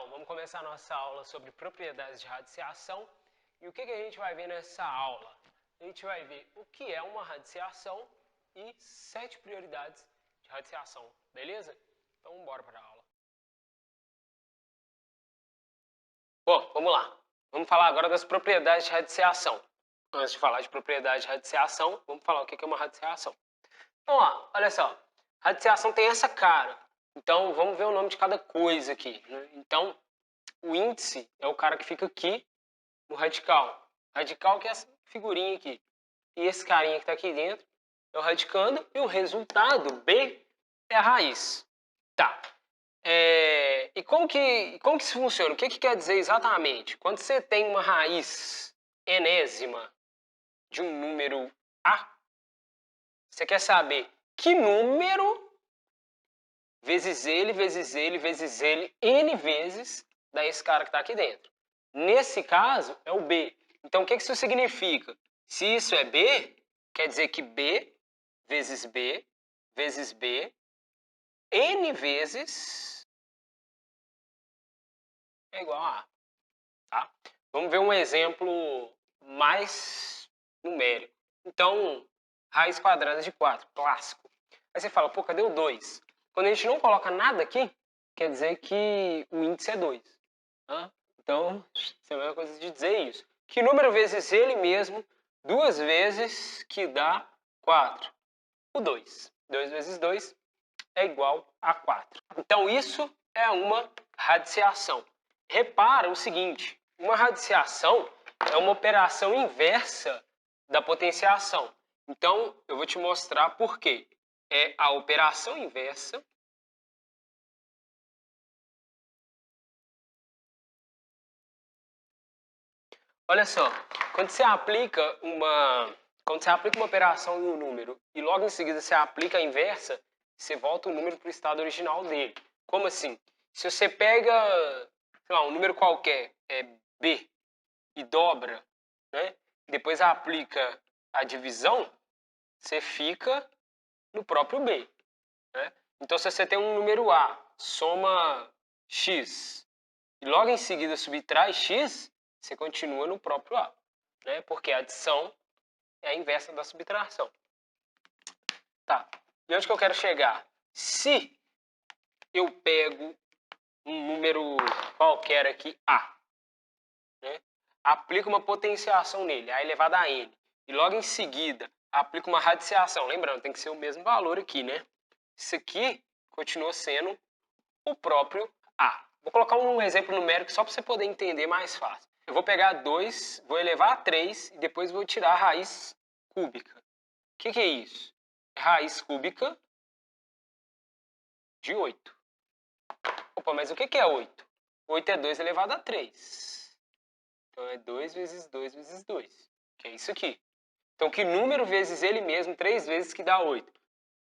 Então, vamos começar a nossa aula sobre propriedades de radiciação. E o que a gente vai ver nessa aula? A gente vai ver o que é uma radiciação e 7 prioridades de radiciação, beleza? Então, bora para a aula. Bom, vamos lá. Vamos falar agora das propriedades de radiciação. Antes de falar de propriedade de radiciação, vamos falar o que é uma radiciação. Vamos lá, olha só. Radiciação tem essa cara. Então, vamos ver o nome de cada coisa aqui, né? Então, o índice é o cara que fica aqui no radical. Radical que é essa figurinha aqui. E esse carinha que está aqui dentro é o radicando e o resultado, B, é a raiz. Tá. E como que isso funciona? O que quer dizer exatamente? Quando você tem uma raiz enésima de um número A, você quer saber que número vezes ele, vezes ele, vezes ele, N vezes dá esse cara que está aqui dentro. Nesse caso, é o B. Então, o que isso significa? Se isso é B, quer dizer que B vezes B vezes B, N vezes é igual a A. Tá? Vamos ver um exemplo mais numérico. Então, raiz quadrada de 4, clássico. Aí você fala, pô, cadê o 2? Quando a gente não coloca nada aqui, quer dizer que o índice é 2. Tá? Então, isso é a mesma coisa de dizer isso. Que número vezes ele mesmo, 2 vezes que dá 4? O 2. 2 vezes 2 é igual a 4. Então, isso é uma radiciação. Repara o seguinte, uma radiciação é uma operação inversa da potenciação. Então, eu vou te mostrar por quê. É a operação inversa Olha só, quando você aplica uma operação em um número e logo em seguida você aplica a inversa, você volta o número para o estado original dele. Como assim? Se você pega, sei lá, um número qualquer, B, e dobra, né? Depois aplica a divisão, você fica no próprio B, né? Então, se você tem um número A, soma x, e logo em seguida subtrai x, você continua no próprio A, né? Porque a adição é a inversa da subtração. Tá. E onde que eu quero chegar? Se eu pego um número qualquer aqui, A, né? Aplico uma potenciação nele, A elevado a N, e logo em seguida aplico uma radiciação. Lembrando, tem que ser o mesmo valor aqui, né? Isso aqui continua sendo o próprio A. Vou colocar um exemplo numérico só para você poder entender mais fácil. Eu vou pegar 2, vou elevar a 3 e depois vou tirar a raiz cúbica. O que é isso? É raiz cúbica de 8. Opa, mas o que é 8? 8 é 2 elevado a 3. Então é 2 vezes 2 vezes 2, que é isso aqui. Então que número vezes ele mesmo, 3 vezes, que dá 8?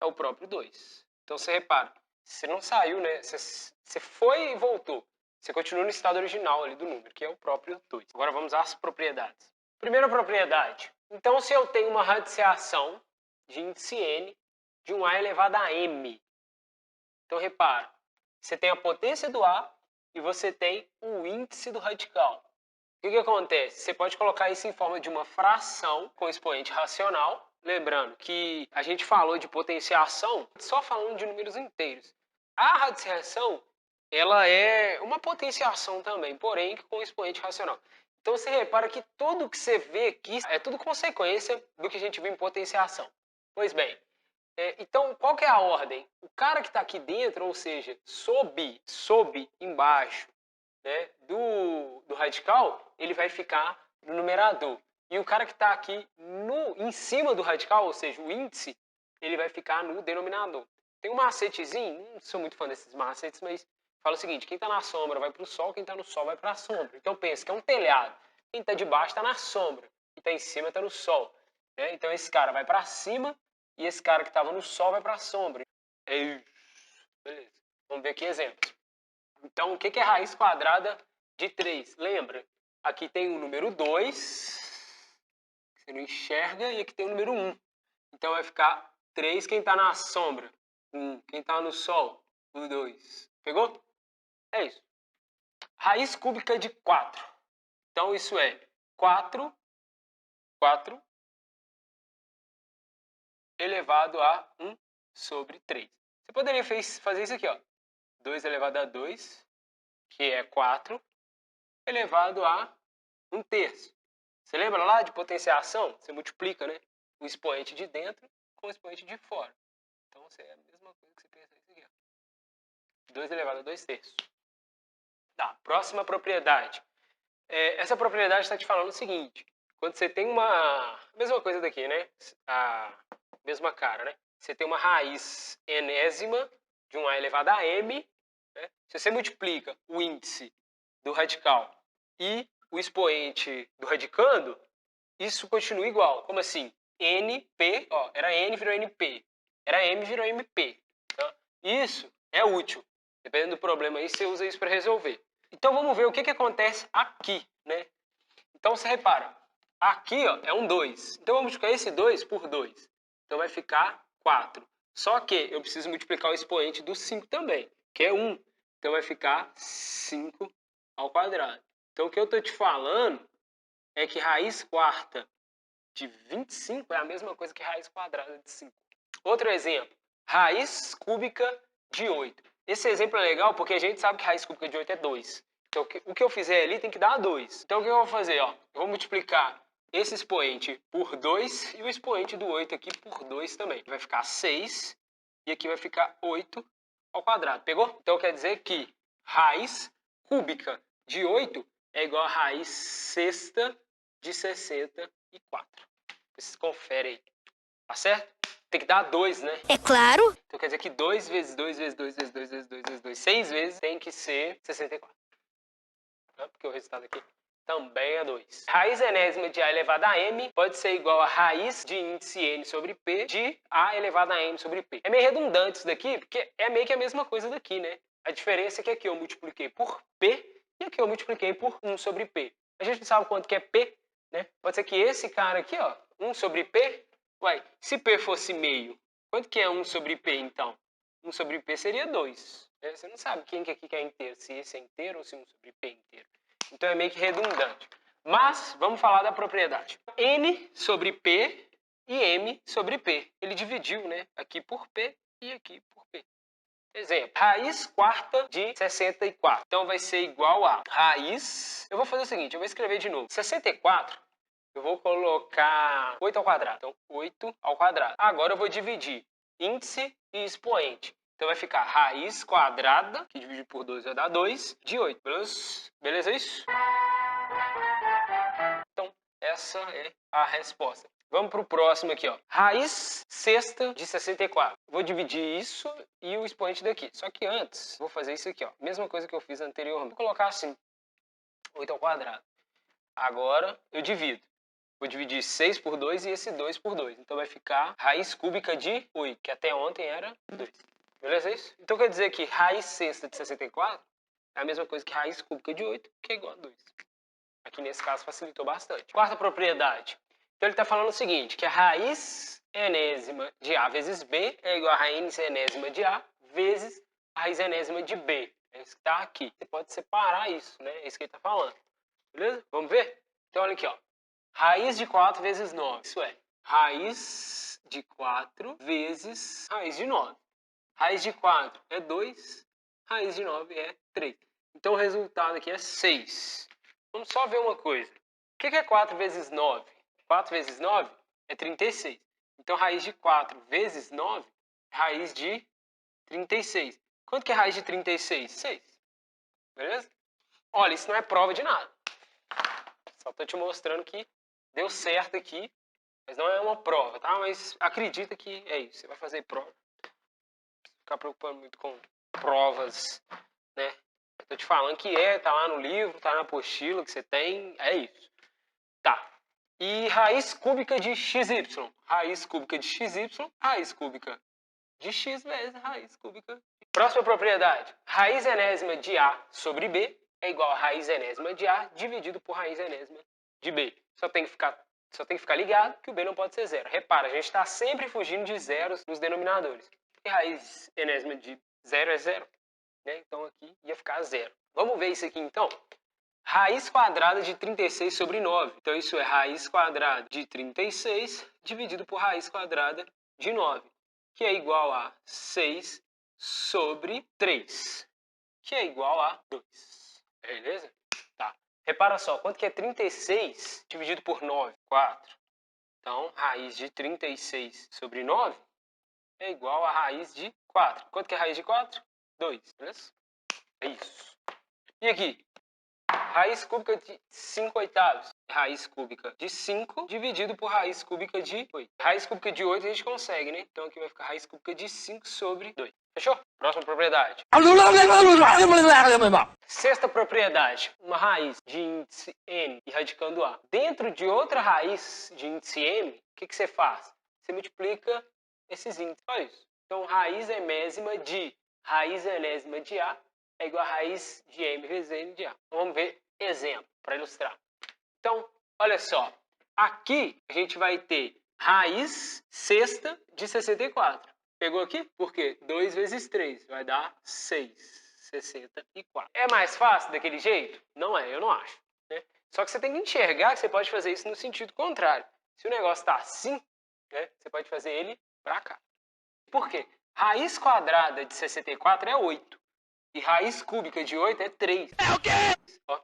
É o próprio 2. Então você repara, você não saiu, né? Você foi e voltou. Você continua no estado original ali do número, que é o próprio 2. Agora vamos às propriedades. Primeira propriedade. Então, se eu tenho uma radiciação de índice n de um a elevado a m. Então, repara, você tem a potência do a e você tem o índice do radical. O que acontece? Você pode colocar isso em forma de uma fração com expoente racional. Lembrando que a gente falou de potenciação só falando de números inteiros. A radiciação, ela é uma potenciação também, porém com expoente racional. Então você repara que tudo que você vê aqui é tudo consequência do que a gente viu em potenciação. Pois bem, então qual que é a ordem? O cara que está aqui dentro, ou seja, sob, embaixo, né, do radical, ele vai ficar no numerador. E o cara que está aqui em cima do radical, ou seja, o índice, ele vai ficar no denominador. Tem um macetezinho, não sou muito fã desses macetes, mas fala o seguinte, quem está na sombra vai para o sol, quem está no sol vai para a sombra. Então pensa que é um telhado. Quem está de baixo está na sombra, quem está em cima está no sol. Né? Então esse cara vai para cima e esse cara que estava no sol vai para a sombra. Beleza. Vamos ver aqui exemplos. Então, o que é raiz quadrada de 3? Lembra? Aqui tem o número 2, que você não enxerga, e aqui tem o número 1. Então, vai ficar 3 quem está na sombra, 1 quem está no sol, o 2. Pegou? É isso. Raiz cúbica de 4. Então, isso é 4 elevado a 1 sobre 3. Você poderia fazer isso aqui, ó. 2 elevado a 2, que é 4, elevado a 1/3. Você lembra lá de potenciação? Você multiplica, né, o expoente de dentro com o expoente de fora. Então, é a mesma coisa que você pensar isso aqui, ó. 2 elevado a 2/3. Tá, próxima propriedade. Essa propriedade está te falando o seguinte. Quando você tem uma... mesma coisa daqui, né? A mesma cara, né? Você tem uma raiz enésima de um a elevado a m, né? Se você multiplica o índice do radical e o expoente do radicando, isso continua igual. Como assim? NP, ó, era N virou NP. Era M virou MP. Tá? Isso é útil. Dependendo do problema aí, você usa isso para resolver. Então vamos ver o que acontece aqui, né? Então você repara, aqui ó, é um 2. Então vamos multiplicar esse 2 por 2. Então vai ficar 4. Só que eu preciso multiplicar o expoente do 5 também, que é 1. Então vai ficar 5 ao quadrado. Então o que eu estou te falando é que raiz quarta de 25 é a mesma coisa que raiz quadrada de 5. Outro exemplo, raiz cúbica de 8. Esse exemplo é legal porque a gente sabe que raiz cúbica de 8 é 2. Então, o que eu fizer ali tem que dar 2. Então, o que eu vou fazer? Ó, eu vou multiplicar esse expoente por 2 e o expoente do 8 aqui por 2 também. Vai ficar 6 e aqui vai ficar 8 ao quadrado. Pegou? Então, quer dizer que raiz cúbica de 8 é igual a raiz sexta de 64. Vocês conferem aí. Tá certo? Tem que dar 2, né? É claro. Então quer dizer que 2 vezes 2 vezes 2 vezes 2 vezes 2 vezes 2, 6 vezes tem que ser 64. Né? Porque o resultado aqui também é 2. Raiz enésima de A elevado a M pode ser igual a raiz de índice N sobre P de A elevado a M sobre P. É meio redundante isso daqui, porque é meio que a mesma coisa daqui, né? A diferença é que aqui eu multipliquei por P e aqui eu multipliquei por 1 sobre P. A gente não sabe quanto que é P, né? Pode ser que esse cara aqui, ó, 1 sobre P, uai, se P fosse meio, quanto que é 1 sobre P, então? 1 sobre P seria 2. Né? Você não sabe quem que aqui é inteiro, se esse é inteiro ou se 1 sobre P é inteiro. Então é meio que redundante. Mas vamos falar da propriedade. N sobre P e M sobre P. Ele dividiu, né? Aqui por P e aqui por P. Exemplo, raiz quarta de 64. Então vai ser igual a raiz... Eu vou fazer o seguinte, eu vou escrever de novo. 64, eu vou colocar 8 ao quadrado. Então 8 ao quadrado. Agora eu vou dividir índice e expoente. Então vai ficar raiz quadrada, que dividir por 2 vai dar 2, de 8. Beleza isso? Então, essa é a resposta. Vamos para o próximo aqui, ó. Raiz sexta de 64. Vou dividir isso e o expoente daqui. Só que antes, vou fazer isso aqui, ó. Mesma coisa que eu fiz anteriormente. Vou colocar assim, 8 ao quadrado. Agora, eu divido. Vou dividir 6 por 2 e esse 2 por 2. Então vai ficar raiz cúbica de 8, que até ontem era 2. Beleza isso? Então quer dizer que raiz sexta de 64 é a mesma coisa que raiz cúbica de 8, que é igual a 2. Aqui nesse caso facilitou bastante. Quarta propriedade. Então ele está falando o seguinte, que a raiz enésima de A vezes B é igual a raiz enésima de A vezes a raiz enésima de B. É isso que está aqui. Você pode separar isso, né? É isso que ele está falando. Beleza? Vamos ver? Então olha aqui, ó. Raiz de 4 vezes 9. Isso é, raiz de 4 vezes raiz de 9. Raiz de 4 é 2, raiz de 9 é 3. Então o resultado aqui é 6. Vamos só ver uma coisa. O que é 4 vezes 9? 4 vezes 9 é 36. Então raiz de 4 vezes 9 é raiz de 36. Quanto que é raiz de 36? 6. Beleza? Olha, isso não é prova de nada. Só estou te mostrando que deu certo aqui, mas não é uma prova, tá? Mas acredita que é isso. Você vai fazer prova. Não ficar preocupando muito com provas, né? Tô te falando que tá lá no livro, tá na apostila que você tem, é isso. Tá. E raiz cúbica de xy. Raiz cúbica de xy, raiz cúbica de x vezes raiz cúbica. Próxima propriedade. Raiz enésima de A sobre B é igual a raiz enésima de A dividido por raiz enésima de B. Só tem que ficar ligado que o B não pode ser zero. Repara, a gente está sempre fugindo de zeros nos denominadores. E raiz enésima de zero é zero. Né? Então aqui ia ficar zero. Vamos ver isso aqui então? Raiz quadrada de 36 sobre 9. Então, isso é raiz quadrada de 36 dividido por raiz quadrada de 9, que é igual a 6 sobre 3, que é igual a 2. Beleza? Tá. Repara só, quanto que é 36 dividido por 9? 4. Então, raiz de 36 sobre 9 é igual a raiz de 4. Quanto que é raiz de 4? 2. Beleza? É isso. E aqui? Raiz cúbica de 5 oitavos. Raiz cúbica de 5 dividido por raiz cúbica de 8. Raiz cúbica de 8 a gente consegue, né? Então aqui vai ficar raiz cúbica de 5 sobre 2. Fechou? Próxima propriedade. Sexta propriedade. Uma raiz de índice n e radicando a. Dentro de outra raiz de índice m, o que você faz? Você multiplica esses índices. Olha isso. Então, raiz enésima de raiz enésima de a é igual a raiz de m vezes n de a. Vamos ver exemplo para ilustrar. Então, olha só. Aqui a gente vai ter raiz sexta de 64. Pegou aqui? Por quê? 2 vezes 3 vai dar 6. 64. É mais fácil daquele jeito? Não é, eu não acho. Né? Só que você tem que enxergar que você pode fazer isso no sentido contrário. Se o negócio está assim, né, você pode fazer ele para cá. Por quê? Raiz quadrada de 64 é 8. E raiz cúbica de 8 é 3. É o quê? Ó,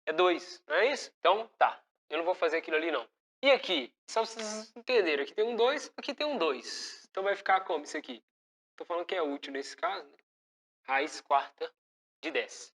é 2, não é isso? Então, tá. Eu não vou fazer aquilo ali, não. E aqui? Só pra vocês entenderem. Aqui tem um 2, aqui tem um 2. Então vai ficar como isso aqui? Tô falando que é útil nesse caso, né? Raiz quarta de 10.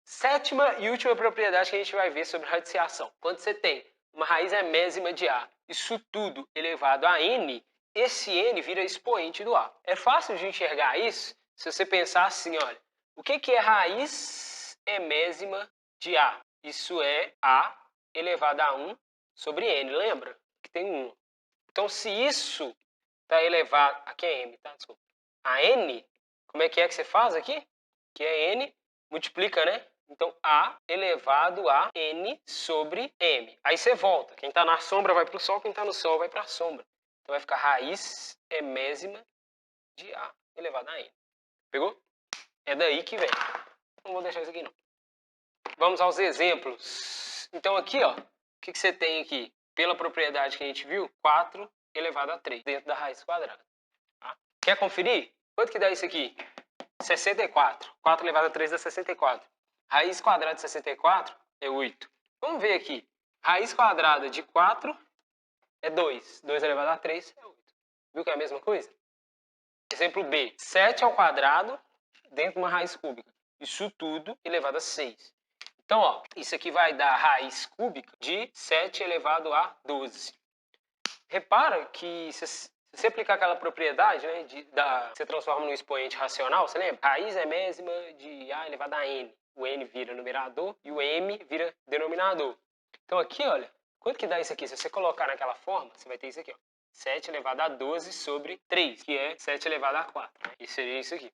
Sétima e última propriedade que a gente vai ver sobre radiciação. Quando você tem uma raiz enésima de A, isso tudo elevado a n, esse n vira expoente do A. É fácil de enxergar isso se você pensar assim, olha. O que é raiz enésima de A? Isso é A elevado a 1 sobre n, lembra? Que tem 1. Então, se isso está elevado... Aqui é m, tá? Desculpa. A n, como é que você faz aqui? Que é n, multiplica, né? Então, A elevado a n sobre m. Aí você volta. Quem está na sombra vai para o sol, quem está no sol vai para a sombra. Então, vai ficar raiz enésima de A elevado a n. Pegou? É daí que vem. Não vou deixar isso aqui, não. Vamos aos exemplos. Então, aqui, ó, o que você tem aqui? Pela propriedade que a gente viu, 4 elevado a 3, dentro da raiz quadrada. Tá? Quer conferir? Quanto que dá isso aqui? 64. 4 elevado a 3 dá 64. Raiz quadrada de 64 é 8. Vamos ver aqui. Raiz quadrada de 4 é 2. 2 elevado a 3 é 8. Viu que é a mesma coisa? Exemplo B. 7 ao quadrado dentro de uma raiz cúbica. Isso tudo elevado a 6. Então, ó, isso aqui vai dar raiz cúbica de 7 elevado a 12. Repara que se você aplicar aquela propriedade, né, você transforma num expoente racional, você lembra? Raiz enésima de A elevado a n. O n vira numerador e o m vira denominador. Então aqui, olha, quanto que dá isso aqui? Se você colocar naquela forma, você vai ter isso aqui, ó. 7 elevado a 12 sobre 3, que é 7 elevado a 4. E seria isso aqui.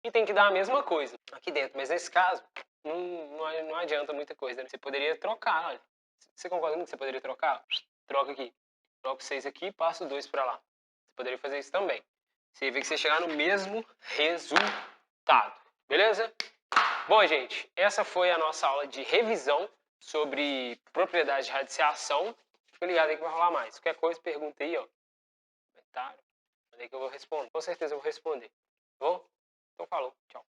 E tem que dar a mesma coisa aqui dentro, mas nesse caso, não adianta muita coisa, né? Você poderia trocar, olha. Você concorda comigo que você poderia trocar? Troca aqui. Troca o 6 aqui e passa o 2 para lá. Você poderia fazer isso também. Você vê que você chegar no mesmo resultado. Beleza? Bom, gente, essa foi a nossa aula de revisão sobre propriedade de radiciação. Fica ligado aí que vai rolar mais. Qualquer coisa, pergunta aí, ó. Comentário. Aí que eu vou responder. Com certeza eu vou responder. Tá bom? Então falou. Tchau.